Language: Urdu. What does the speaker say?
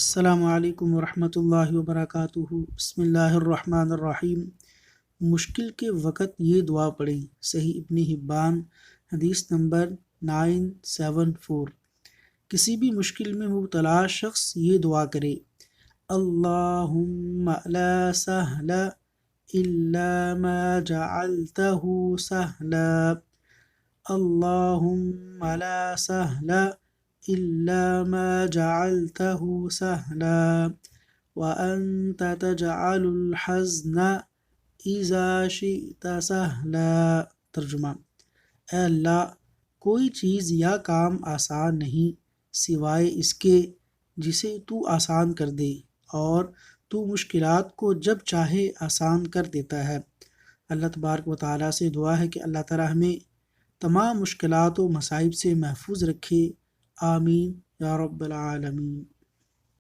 السلام علیکم ورحمۃ اللہ وبرکاتہ۔ بسم اللہ الرحمن الرحیم۔ مشکل کے وقت یہ دعا پڑھیں۔ صحیح ابن حبان حدیث نمبر 974۔ کسی بھی مشکل میں مبتلا شخص یہ دعا کرے: اللہم لا سہل الا ما جعلتہ سہلا، اللہم لا سہل إلا ما جعلته سهلا وأنت تجعل الحزن إذا شئت سهلا۔ ترجمہ: اے اللہ، کوئی چیز یا کام آسان نہیں سوائے اس کے جسے تو آسان کر دے، اور تو مشکلات کو جب چاہے آسان کر دیتا ہے۔ اللہ تبارک و تعالیٰ سے دعا ہے کہ اللہ تعالیٰ ہمیں تمام مشکلات و مصائب سے محفوظ رکھے۔ آمین یا رب العالمین۔